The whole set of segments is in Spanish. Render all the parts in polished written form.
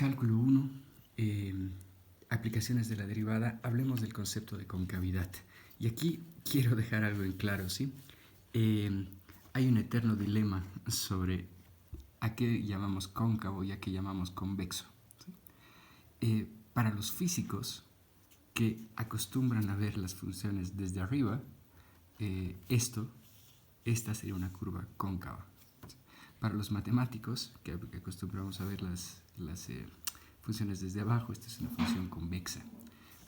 Cálculo 1, aplicaciones de la derivada. Hablemos del concepto de concavidad. Y aquí quiero dejar algo en claro, ¿sí? Hay un eterno dilema sobre a qué llamamos cóncavo y a qué llamamos convexo, ¿sí? Para los físicos que acostumbran a ver las funciones desde arriba, esta sería una curva cóncava. Para los matemáticos, que acostumbramos a ver las funciones desde abajo, esta es una función convexa.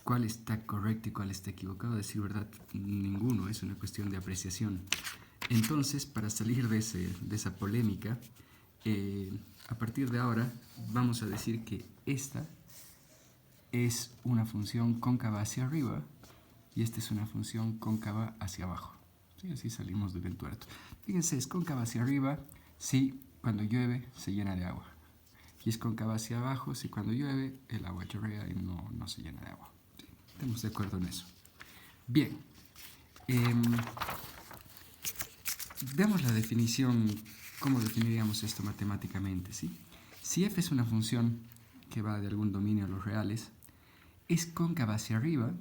¿Cuál está correcto y cuál está equivocado? A decir verdad, ninguno, es una cuestión de apreciación. Entonces, para salir de esa polémica, a partir de ahora vamos a decir que esta es una función cóncava hacia arriba y esta es una función cóncava hacia abajo. ¿Sí? Así salimos del entuerto. Fíjense, es cóncava hacia arriba si cuando llueve se llena de agua. Y es cóncava hacia abajo si cuando llueve el agua chorrea y no se llena de agua. ¿Sí? Estamos de acuerdo en eso. Bien. Veamos la definición, cómo definiríamos esto matemáticamente, ¿sí? Si f es una función que va de algún dominio a los reales, es cóncava hacia arriba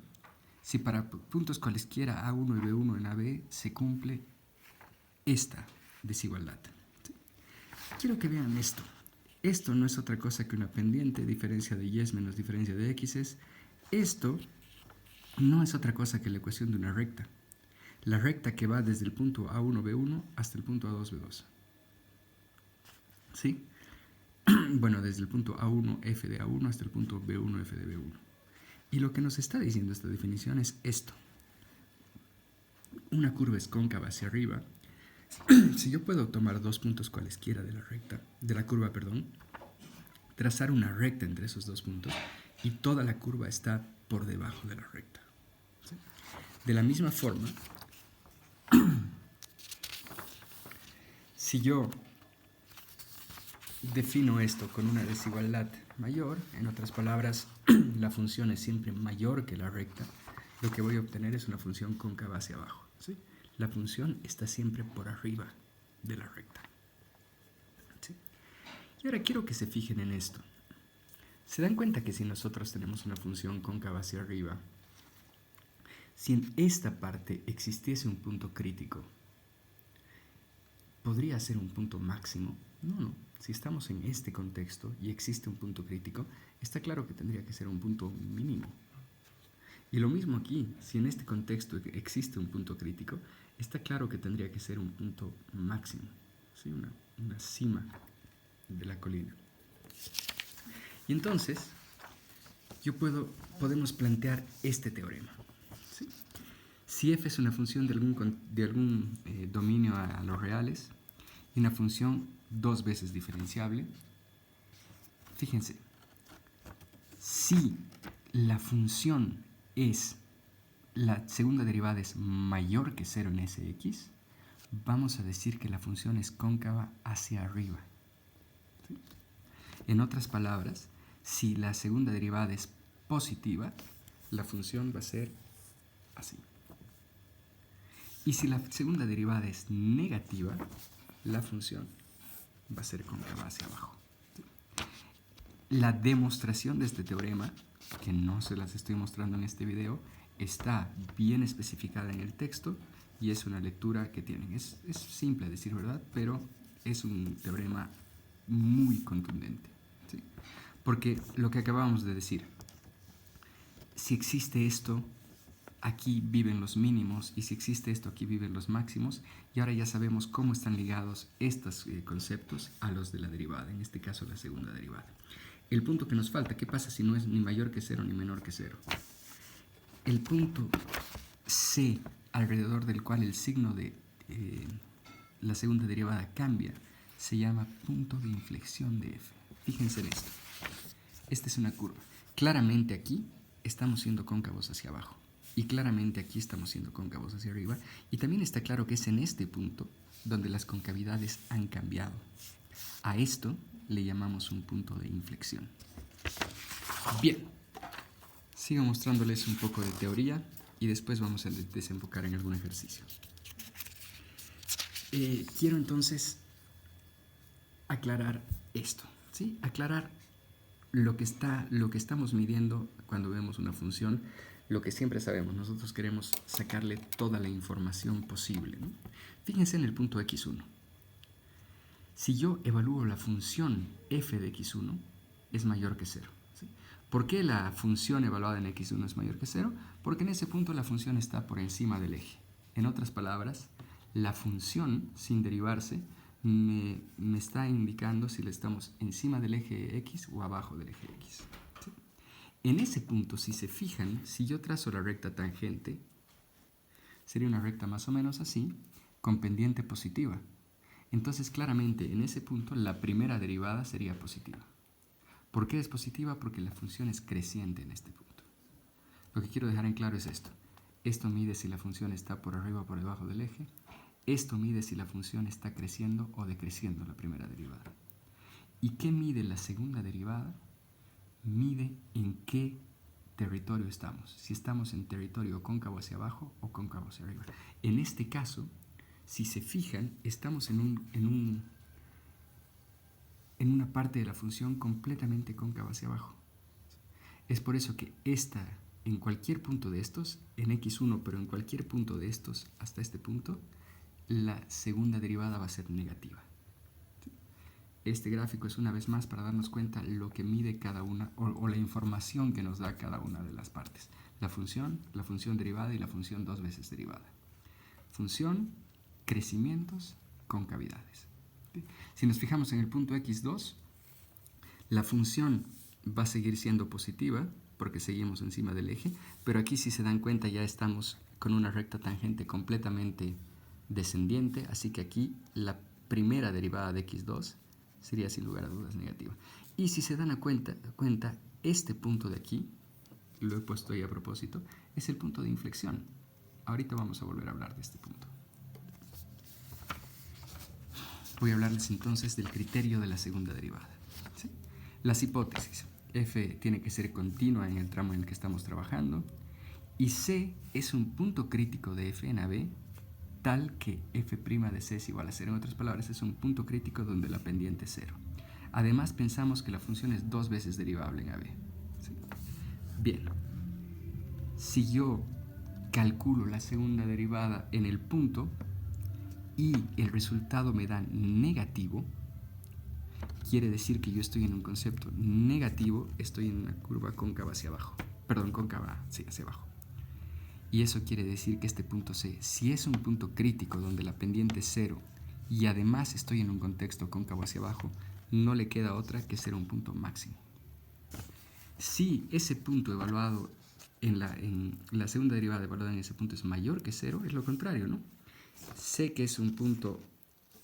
si para puntos cualesquiera A1 y B1 en AB se cumple esta desigualdad. ¿Sí? Quiero que vean esto. Esto no es otra cosa que una pendiente, diferencia de y menos diferencia de x. Esto no es otra cosa que la ecuación de una recta. La recta que va desde el punto A1B1 hasta el punto A2B2. ¿Sí? Bueno, desde el punto A1F de A1 hasta el punto B1F de B1. Y lo que nos está diciendo esta definición es esto. Una curva es cóncava hacia arriba. Si yo puedo tomar dos puntos cualesquiera de la curva, trazar una recta entre esos dos puntos y toda la curva está por debajo de la recta. ¿Sí? De la misma forma, si yo defino esto con una desigualdad mayor, en otras palabras, la función es siempre mayor que la recta, lo que voy a obtener es una función cóncava hacia abajo. ¿Sí? La función está siempre por arriba de la recta. ¿Sí? Y ahora quiero que se fijen en esto. ¿Se dan cuenta que si nosotros tenemos una función cóncava hacia arriba, si en esta parte existiese un punto crítico, ¿podría ser un punto máximo? No. Si estamos en este contexto y existe un punto crítico, está claro que tendría que ser un punto mínimo. Y lo mismo aquí, si en este contexto existe un punto crítico, está claro que tendría que ser un punto máximo, ¿sí? Una cima de la colina. Y entonces, podemos plantear este teorema. ¿Sí? Si f es una función de algún dominio a los reales y una función dos veces diferenciable, fíjense, si la función la segunda derivada es mayor que 0 en Sx, vamos a decir que la función es cóncava hacia arriba. ¿Sí? En otras palabras, si la segunda derivada es positiva, la función va a ser así. Y si la segunda derivada es negativa, la función va a ser cóncava hacia abajo. ¿Sí? La demostración de este teorema, que no se las estoy mostrando en este video, está bien especificada en el texto y es una lectura que tienen. Es simple a decir verdad, pero es un teorema muy contundente. ¿Sí? Porque lo que acabamos de decir, si existe esto, aquí viven los mínimos, y si existe esto, aquí viven los máximos, y ahora ya sabemos cómo están ligados estos conceptos a los de la derivada, en este caso la segunda derivada. El punto que nos falta, ¿qué pasa si no es ni mayor que 0 ni menor que 0? El punto C, alrededor del cual el signo de la segunda derivada cambia, se llama punto de inflexión de f. Fíjense en esto. Esta es una curva. Claramente aquí estamos siendo cóncavos hacia abajo. Y claramente aquí estamos siendo cóncavos hacia arriba. Y también está claro que es en este punto donde las concavidades han cambiado. A esto le llamamos un punto de inflexión. Bien. Sigo mostrándoles un poco de teoría y después vamos a desembocar en algún ejercicio. Quiero entonces aclarar esto, ¿sí? Aclarar lo que estamos midiendo cuando vemos una función, lo que siempre sabemos, nosotros queremos sacarle toda la información posible, ¿no? Fíjense en el punto x1. Si yo evalúo la función f de x1, es mayor que 0. ¿Sí? ¿Por qué la función evaluada en x1 es mayor que 0? Porque en ese punto la función está por encima del eje. En otras palabras, la función, sin derivarse, me está indicando si le estamos encima del eje x o abajo del eje x. ¿Sí? En ese punto, si se fijan, si yo trazo la recta tangente, sería una recta más o menos así, con pendiente positiva. Entonces, claramente, en ese punto, la primera derivada sería positiva. ¿Por qué es positiva? Porque la función es creciente en este punto. Lo que quiero dejar en claro es esto. Esto mide si la función está por arriba o por debajo del eje. Esto mide si la función está creciendo o decreciendo la primera derivada. ¿Y qué mide la segunda derivada? Mide en qué territorio estamos. Si estamos en territorio cóncavo hacia abajo o cóncavo hacia arriba. En este caso, si se fijan, estamos en una parte de la función completamente cóncava hacia abajo. Es por eso que esta, en cualquier punto de estos, en x1, pero en cualquier punto de estos hasta este punto, la segunda derivada va a ser negativa. Este gráfico es una vez más para darnos cuenta lo que mide cada una o la información que nos da cada una de las partes. La función derivada y la función dos veces derivada. Función, crecimientos, concavidades. Si nos fijamos en el punto x2, la función va a seguir siendo positiva porque seguimos encima del eje, pero aquí si se dan cuenta ya estamos con una recta tangente completamente descendiente, así que aquí la primera derivada de x2 sería sin lugar a dudas negativa. Y si se dan cuenta, este punto de aquí, lo he puesto ahí a propósito, es el punto de inflexión. Ahorita vamos a volver a hablar de este punto. Voy a hablarles entonces del criterio de la segunda derivada. ¿Sí? Las hipótesis. F tiene que ser continua en el tramo en el que estamos trabajando. Y C es un punto crítico de f en AB tal que f' de C es igual a 0. En otras palabras, es un punto crítico donde la pendiente es 0. Además, pensamos que la función es dos veces derivable en AB. ¿Sí? Bien. Si yo calculo la segunda derivada en el punto y el resultado me da negativo, quiere decir que yo estoy en un concepto negativo, estoy en una curva cóncava hacia abajo. Perdón, cóncava, sí, hacia abajo. Y eso quiere decir que este punto C, si es un punto crítico donde la pendiente es 0 y además estoy en un contexto cóncavo hacia abajo, no le queda otra que ser un punto máximo. Si ese punto evaluado en la segunda derivada evaluada en ese punto es mayor que 0, es lo contrario, ¿no? Sé que es un punto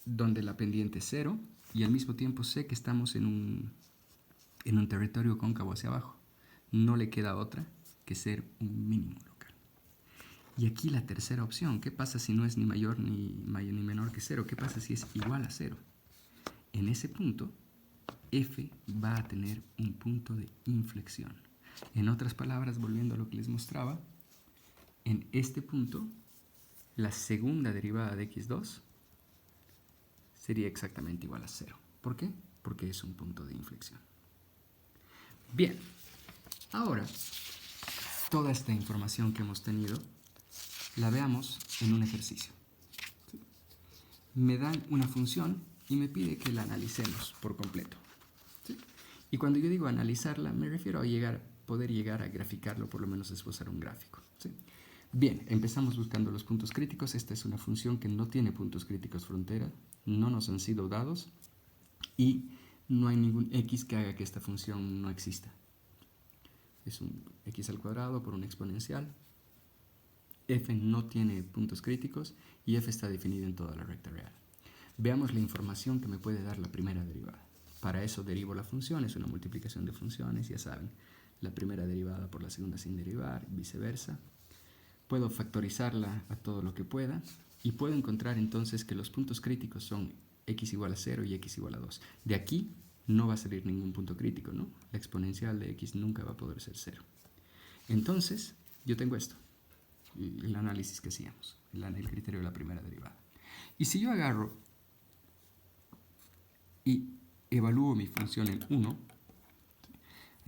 donde la pendiente es 0 y al mismo tiempo sé que estamos en un territorio cóncavo hacia abajo. No le queda otra que ser un mínimo local. Y aquí la tercera opción, ¿qué pasa si no es ni mayor ni menor que 0? ¿Qué pasa si es igual a 0? En ese punto, f va a tener un punto de inflexión. En otras palabras, volviendo a lo que les mostraba, en este punto, la segunda derivada de x2 sería exactamente igual a 0. ¿Por qué? Porque es un punto de inflexión. Bien, ahora, toda esta información que hemos tenido, la veamos en un ejercicio. Me dan una función y me pide que la analicemos por completo. ¿Sí? Y cuando yo digo analizarla, me refiero a poder llegar a graficarlo, por lo menos esbozar un gráfico. ¿Sí? Bien, empezamos buscando los puntos críticos. Esta es una función que no tiene puntos críticos frontera, no nos han sido dados y no hay ningún x que haga que esta función no exista. Es un x al cuadrado por un exponencial. F no tiene puntos críticos y f está definido en toda la recta real. Veamos la información que me puede dar la primera derivada. Para eso derivo la función, es una multiplicación de funciones, ya saben. La primera derivada por la segunda sin derivar, viceversa. Puedo factorizarla a todo lo que pueda y puedo encontrar entonces que los puntos críticos son x igual a 0 y x igual a 2. De aquí no va a salir ningún punto crítico, ¿no? La exponencial de x nunca va a poder ser 0. Entonces, yo tengo esto, el análisis que hacíamos, el criterio de la primera derivada. Y si yo agarro y evalúo mi función en 1,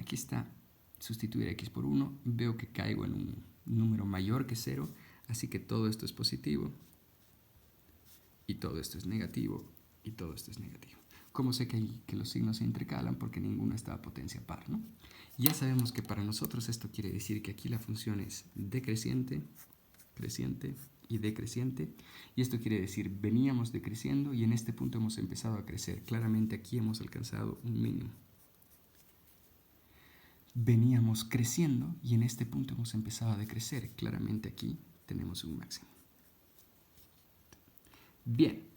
aquí está, sustituir x por 1, veo que caigo en un número mayor que 0, así que todo esto es positivo, y todo esto es negativo, y todo esto es negativo. ¿Cómo sé que los signos se intercalan? Porque ninguno está a potencia par, ¿no? Ya sabemos que para nosotros esto quiere decir que aquí la función es decreciente, creciente y decreciente, y esto quiere decir veníamos decreciendo y en este punto hemos empezado a crecer. Claramente aquí hemos alcanzado un mínimo. Veníamos creciendo y en este punto hemos empezado a decrecer. Claramente aquí tenemos un máximo. Bien,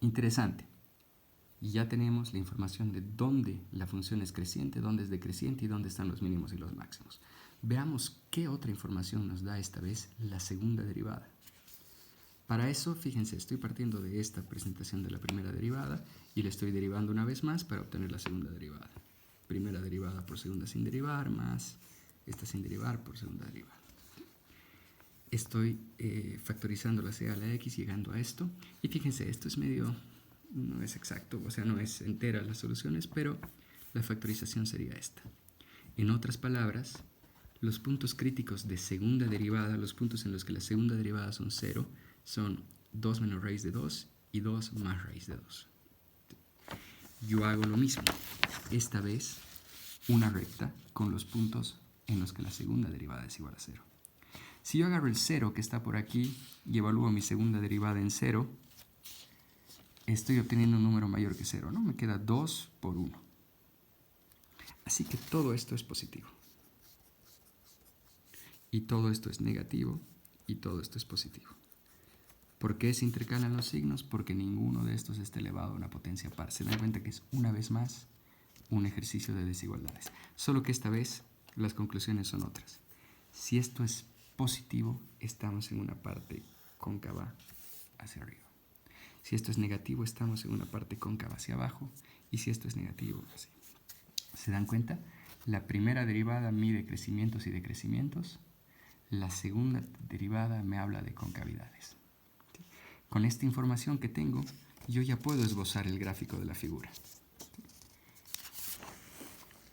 interesante. Y ya tenemos la información de dónde la función es creciente, dónde es decreciente y dónde están los mínimos y los máximos. Veamos qué otra información nos da esta vez la segunda derivada. Para eso, fíjense, estoy partiendo de esta presentación de la primera derivada y le estoy derivando una vez más para obtener la segunda derivada. Primera derivada por segunda sin derivar, más esta sin derivar por segunda derivada. Estoy factorizando la c a la x llegando a esto. Y fíjense, esto es medio, no es exacto, o sea, no es entera las soluciones, pero la factorización sería esta. En otras palabras, los puntos críticos de segunda derivada, los puntos en los que la segunda derivada son 0, son 2 menos raíz de 2 y 2 más raíz de 2. Yo hago lo mismo, esta vez una recta con los puntos en los que la segunda derivada es igual a 0. Si yo agarro el 0 que está por aquí y evalúo mi segunda derivada en 0, estoy obteniendo un número mayor que 0, ¿no? Me queda 2 por 1. Así que todo esto es positivo. Y todo esto es negativo y todo esto es positivo. ¿Por qué se intercalan los signos? Porque ninguno de estos está elevado a una potencia par. Se dan cuenta que es una vez más un ejercicio de desigualdades. Solo que esta vez las conclusiones son otras. Si esto es positivo, estamos en una parte cóncava hacia arriba. Si esto es negativo, estamos en una parte cóncava hacia abajo. Y si esto es negativo, así. ¿Se dan cuenta? La primera derivada mide crecimientos y decrecimientos. La segunda derivada me habla de concavidades. Con esta información que tengo, yo ya puedo esbozar el gráfico de la figura.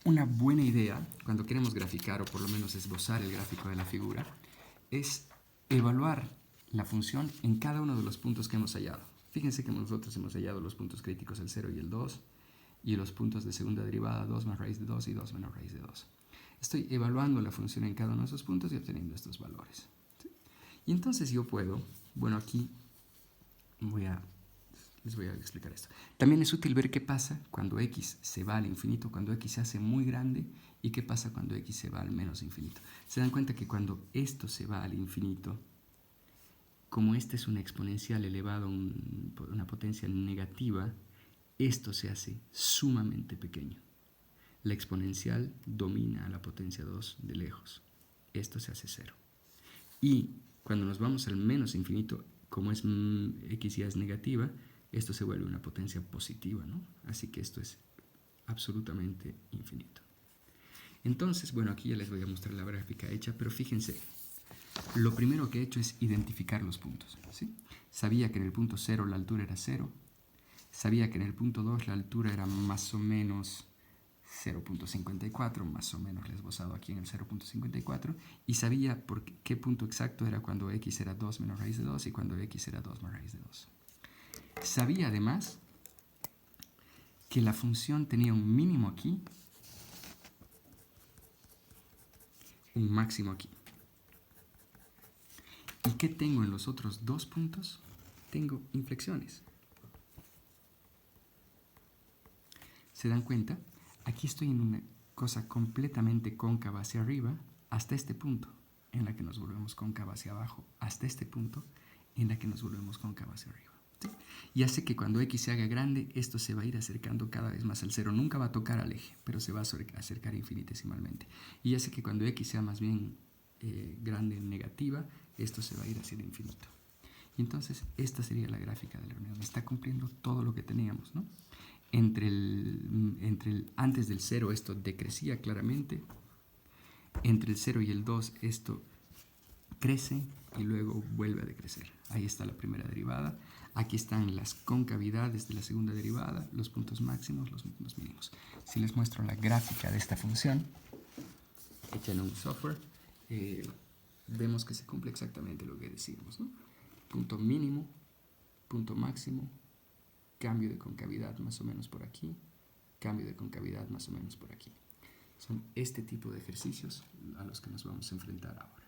Una buena idea, cuando queremos graficar o por lo menos esbozar el gráfico de la figura, es evaluar la función en cada uno de los puntos que hemos hallado. Fíjense que nosotros hemos hallado los puntos críticos, el 0 y el 2, y los puntos de segunda derivada, 2 más raíz de 2 y 2 menos raíz de 2. Estoy evaluando la función en cada uno de esos puntos y obteniendo estos valores. ¿Sí? Y entonces yo puedo, bueno, aquí les voy a explicar esto. También es útil ver qué pasa cuando x se va al infinito, cuando x se hace muy grande, y qué pasa cuando x se va al menos infinito. Se dan cuenta que cuando esto se va al infinito, como este es un exponencial elevado a una potencia negativa, esto se hace sumamente pequeño. La exponencial domina a la potencia 2 de lejos. Esto se hace 0. Y cuando nos vamos al menos infinito, como es x ya es negativa, esto se vuelve una potencia positiva, ¿no? Así que esto es absolutamente infinito. Entonces, bueno, aquí ya les voy a mostrar la gráfica hecha, pero fíjense, lo primero que he hecho es identificar los puntos, ¿sí? Sabía que en el punto 0 la altura era 0, sabía que en el punto 2 la altura era más o menos 0.54, más o menos le he esbozado aquí en el 0.54, y sabía por qué punto exacto era cuando x era 2 menos raíz de 2 y cuando x era 2 más raíz de 2. Sabía además que la función tenía un mínimo aquí, un máximo aquí. ¿Y qué tengo en los otros dos puntos? Tengo inflexiones. ¿Se dan cuenta? Aquí estoy en una cosa completamente cóncava hacia arriba hasta este punto en la que nos volvemos cóncava hacia abajo, hasta este punto en la que nos volvemos cóncava hacia arriba. ¿Sí? Y hace que cuando x se haga grande, esto se va a ir acercando cada vez más al cero. Nunca va a tocar al eje, pero se va a acercar infinitesimalmente. Y hace que cuando x sea más bien grande negativa, esto se va a ir hacia el infinito. Y entonces esta sería la gráfica de la reunión. Está cumpliendo todo lo que teníamos, ¿no? Antes del 0 esto decrecía claramente. Entre el 0 y el 2 esto crece y luego vuelve a decrecer. Ahí está la primera derivada. Aquí están las concavidades de la segunda derivada, los puntos máximos, los puntos mínimos. Si les muestro la gráfica de esta función, hecha en un software, vemos que se cumple exactamente lo que decimos, ¿no? Punto mínimo, punto máximo, cambio de concavidad más o menos por aquí, cambio de concavidad más o menos por aquí. Son este tipo de ejercicios a los que nos vamos a enfrentar ahora.